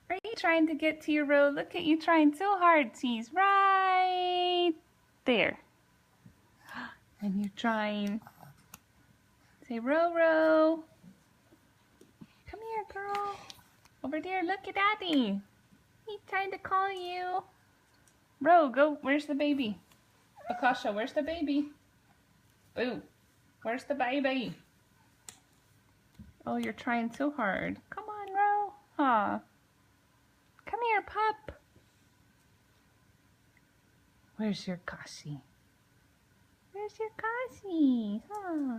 Are you trying to get to your row? Look at you trying so hard. She's right there. And you're trying. Say, row, row. Come here, girl. Over there, look at Daddy. He's trying to call you. Row, go. Where's the baby? Akasha, where's the baby? Boo. Where's the baby? Oh, you're trying so hard. Come on, Row. Huh. Come here, pup. Where's your Kashi? Where's your Kashi? Huh.